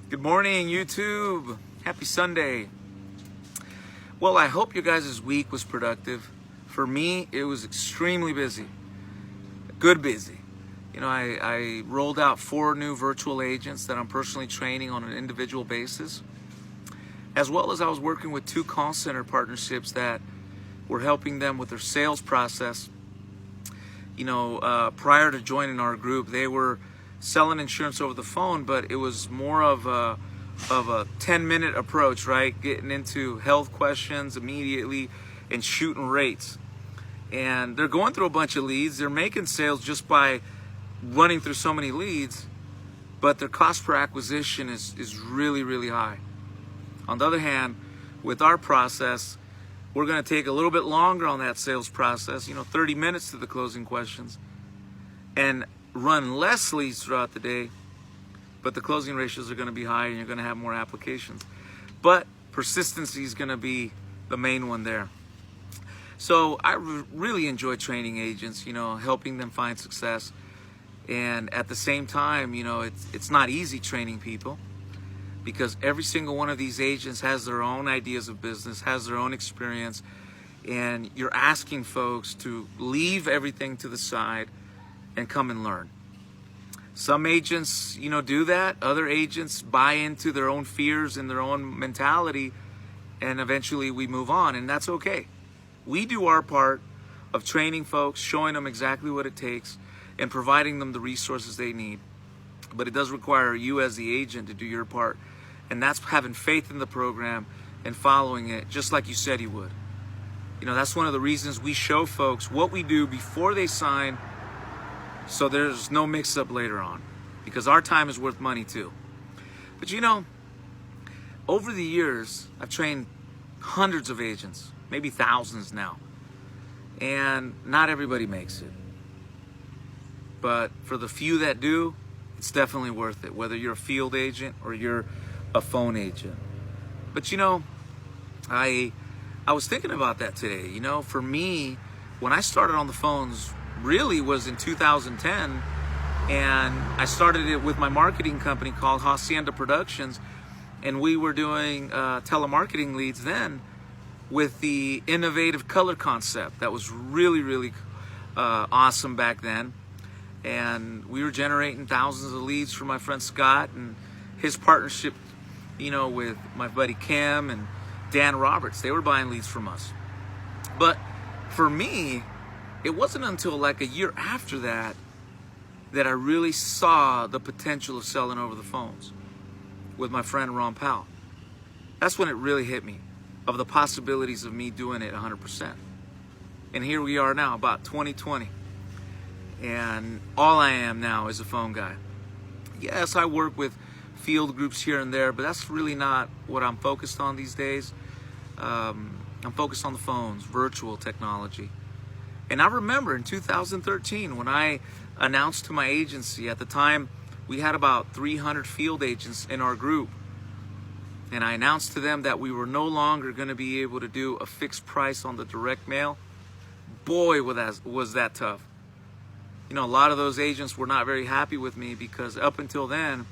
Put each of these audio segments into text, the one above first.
Good morning, YouTube. Happy Sunday. Well, I hope your guys' week was productive. For me, it was extremely busy. Good busy. I rolled out 4 new virtual agents that I'm personally training on an individual basis, as well as I was working with 2 call center partnerships that were helping them with their sales process. Prior to joining our group, they were selling insurance over the phone, but it was more of a 10-minute approach, right? Getting into health questions immediately and shooting rates. And they're going through a bunch of leads. They're making sales just by running through so many leads, but their cost per acquisition is really, really high. On the other hand, with our process, we're going to take a little bit longer on that sales process, 30 minutes to the closing questions, and run less leads throughout the day, but the closing ratios are going to be higher and you're going to have more applications. But persistency is going to be the main one there. So I really enjoy training agents, helping them find success. And at the same time, it's not easy training people, because every single one of these agents has their own ideas of business, has their own experience, and you're asking folks to leave everything to the side and come and learn. Some agents, do that. Other agents buy into their own fears and their own mentality, and eventually we move on, and that's okay. We do our part of training folks, showing them exactly what it takes, and providing them the resources they need. But it does require you as the agent to do your part, and that's having faith in the program and following it just like you said you would. That's one of the reasons we show folks what we do before they sign, so there's no mix-up later on, because our time is worth money too. But over the years, I've trained hundreds of agents, maybe thousands now, and not everybody makes it. But for the few that do, it's definitely worth it, whether you're a field agent or you're a phone agent. But I was thinking about that today. For me, when I started on the phones, really was in 2010, and I started it with my marketing company called Hacienda Productions, and we were doing telemarketing leads then with the innovative color concept that was really, really awesome back then. And we were generating thousands of leads for my friend Scott and his partnership, with my buddy Kim and Dan Roberts. They were buying leads from us. But for me, it wasn't until like a year after that I really saw the potential of selling over the phones with my friend Ron Powell. That's when it really hit me, of the possibilities of me doing it 100%. And here we are now, about 2020. And all I am now is a phone guy. Yes, I work with field groups here and there, but that's really not what I'm focused on these days. I'm focused on the phones, virtual technology. And I remember in 2013 when I announced to my agency, at the time we had about 300 field agents in our group, and I announced to them that we were no longer going to be able to do a fixed price on the direct mail. Boy, was that tough. A lot of those agents were not very happy with me, because up until then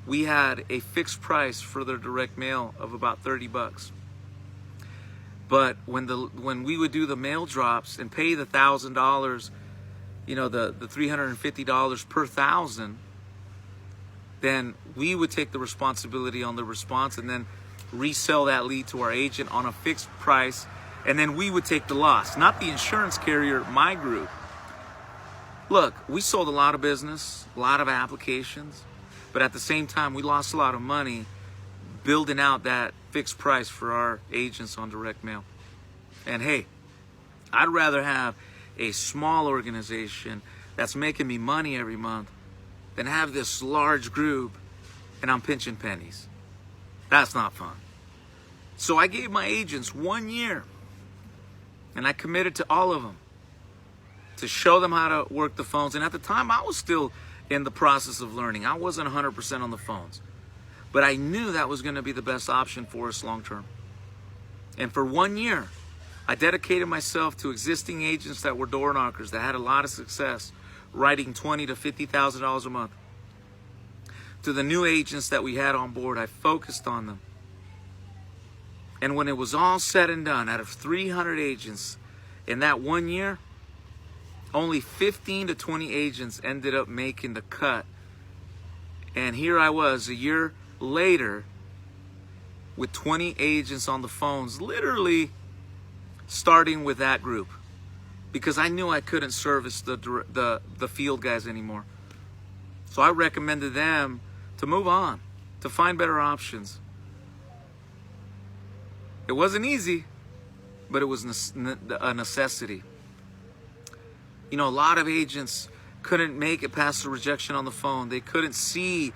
we had a fixed price for their direct mail of about $30. But when we would do the mail drops and pay the $1,000, the $350 per 1,000, then we would take the responsibility on the response and then resell that lead to our agent on a fixed price, and then we would take the loss, not the insurance carrier, my group. Look, we sold a lot of business, a lot of applications, but at the same time, we lost a lot of money building out that fixed price for our agents on direct mail. And hey, I'd rather have a small organization that's making me money every month than have this large group and I'm pinching pennies. That's not fun. So I gave my agents 1 year, and I committed to all of them to show them how to work the phones. And at the time, I was still in the process of learning. I wasn't 100% on the phones, but I knew that was going to be the best option for us long term. And for 1 year, I dedicated myself to existing agents that were door knockers, that had a lot of success, writing $20,000 to $50,000 a month. to the new agents that we had on board. I focused on them. And when it was all said and done, out of 300 agents in that 1 year, only 15 to 20 agents ended up making the cut. And here I was a year later with 20 agents on the phones, literally starting with that group, because I knew I couldn't service the field guys anymore. So I recommended them to move on, to find better options. It wasn't easy, but it was a necessity. You know, a lot of agents couldn't make it past the rejection on the phone. They couldn't see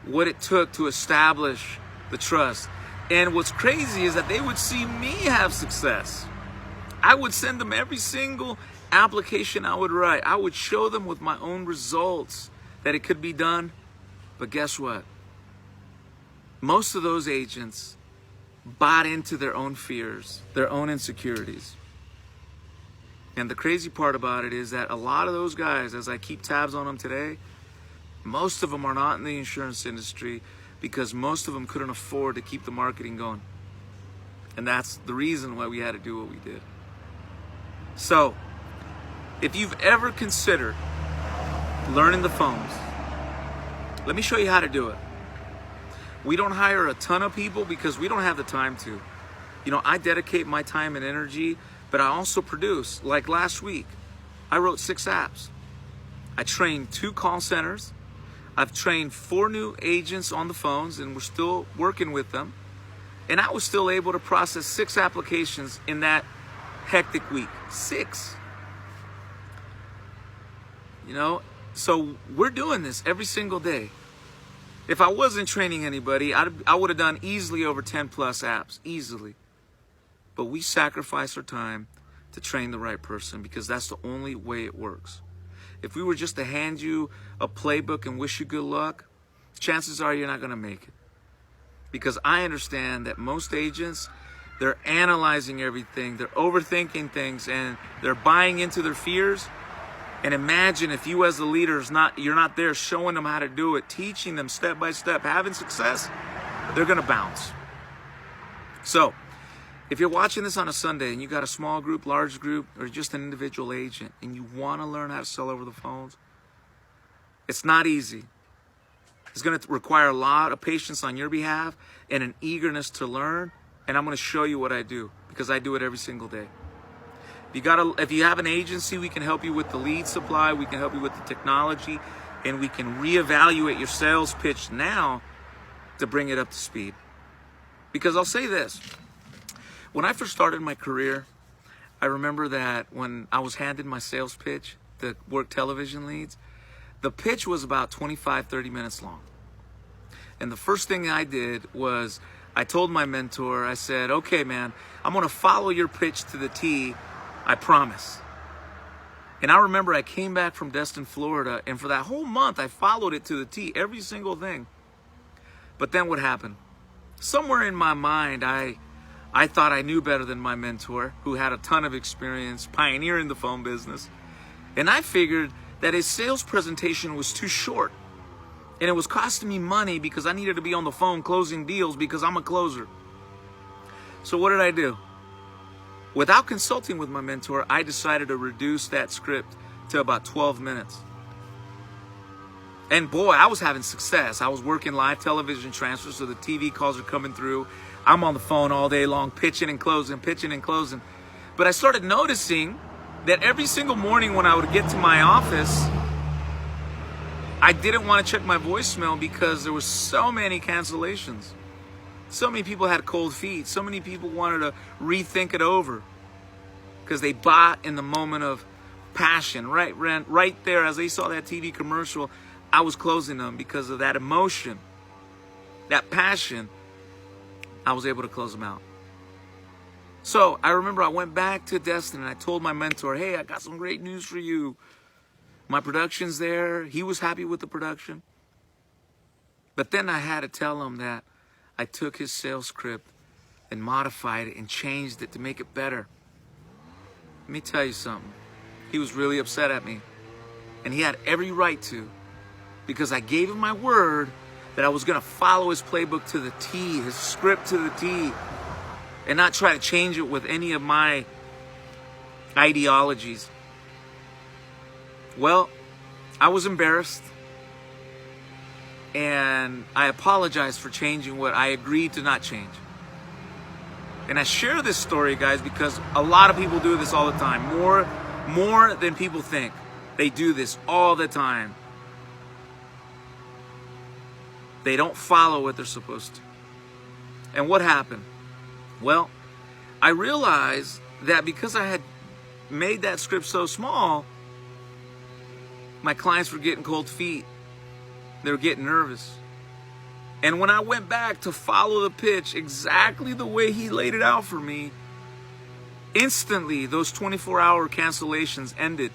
what it took to establish the trust. And what's crazy is that they would see me have success. I would send them every single application I would write. I would show them with my own results that it could be done. But guess what? Most of those agents bought into their own fears, their own insecurities. And the crazy part about it is that a lot of those guys, as I keep tabs on them today, most of them are not in the insurance industry because most of them couldn't afford to keep the marketing going. And that's the reason why we had to do what we did. So, if you've ever considered learning the phones, let me show you how to do it. We don't hire a ton of people because we don't have the time to. You know, I dedicate my time and energy, but I also produce. Like last week, I wrote 6 apps. I trained 2 call centers. I've trained 4 new agents on the phones, and we're still working with them. And I was still able to process 6 applications in that hectic week. 6. You know, so we're doing this every single day. If I wasn't training anybody, I would have done easily over 10 plus apps, easily. But we sacrifice our time to train the right person because that's the only way it works. If we were just to hand you a playbook and wish you good luck, chances are you're not going to make it. Because I understand that most agents, they're analyzing everything, they're overthinking things, and they're buying into their fears. And imagine if you as the leader, you're not there showing them how to do it, teaching them step by step, having success, they're going to bounce. So, if you're watching this on a Sunday and you got a small group, large group, or just an individual agent and you want to learn how to sell over the phones, it's not easy. It's going to require a lot of patience on your behalf and an eagerness to learn. And I'm going to show you what I do because I do it every single day. If you have an agency, we can help you with the lead supply, we can help you with the technology, and we can reevaluate your sales pitch now to bring it up to speed. Because I'll say this, when I first started my career, I remember that when I was handed my sales pitch to work television leads, the pitch was about 25, 30 minutes long. And the first thing I did was I told my mentor, I said, okay, man, I'm going to follow your pitch to the T. I promise. And I remember I came back from Destin, Florida, and for that whole month, I followed it to the T, every single thing. But then what happened? Somewhere in my mind, I thought I knew better than my mentor, who had a ton of experience pioneering the phone business. And I figured that his sales presentation was too short. And it was costing me money because I needed to be on the phone closing deals because I'm a closer. So what did I do? Without consulting with my mentor, I decided to reduce that script to about 12 minutes. And boy, I was having success. I was working live television transfers, so the TV calls are coming through. I'm on the phone all day long, pitching and closing. But I started noticing that every single morning when I would get to my office, I didn't want to check my voicemail because there were so many cancellations. So many people had cold feet. So many people wanted to rethink it over because they bought in the moment of passion. Right there, as they saw that TV commercial, I was closing them because of that emotion, that passion. I was able to close them out. So I remember I went back to Destin and I told my mentor, hey, I got some great news for you. My production's there. He was happy with the production. But then I had to tell him that I took his sales script and modified it and changed it to make it better. Let me tell you something. He was really upset at me. And he had every right to, because I gave him my word that I was going to follow his playbook to the T, his script to the T, and not try to change it with any of my ideologies. Well, I was embarrassed, and I apologized for changing what I agreed to not change. And I share this story, guys, because a lot of people do this all the time, more than people think. They do this all the time. They don't follow what they're supposed to. And what happened? Well, I realized that because I had made that script so small, my clients were getting cold feet. They were getting nervous. And when I went back to follow the pitch exactly the way he laid it out for me, instantly those 24-hour cancellations ended.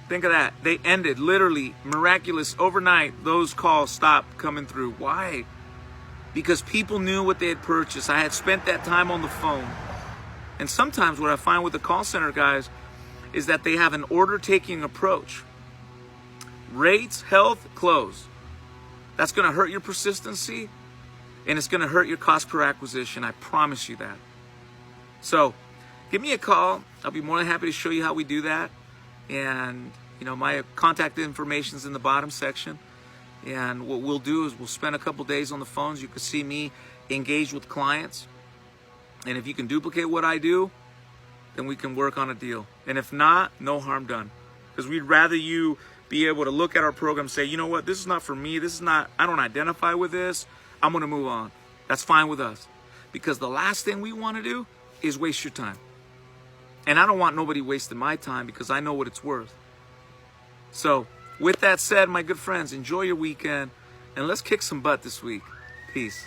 Think of that. They ended, literally, miraculous, overnight. Those calls stopped coming through. Why? Because people knew what they had purchased. I had spent that time on the phone. And sometimes what I find with the call center guys is that they have an order-taking approach. Rates, health, close. That's going to hurt your persistency, and it's going to hurt your cost per acquisition. I promise you that. So give me a call. I'll be more than happy to show you how we do that. And, you know, my contact information is in the bottom section. And what we'll do is we'll spend a couple days on the phones. You can see me engage with clients. And if you can duplicate what I do, then we can work on a deal. And if not, no harm done. Because we'd rather you be able to look at our program and say, you know what, this is not for me. This is not, I don't identify with this. I'm going to move on. That's fine with us. Because the last thing we want to do is waste your time. And I don't want nobody wasting my time because I know what it's worth. So with that said, my good friends, enjoy your weekend and let's kick some butt this week. Peace.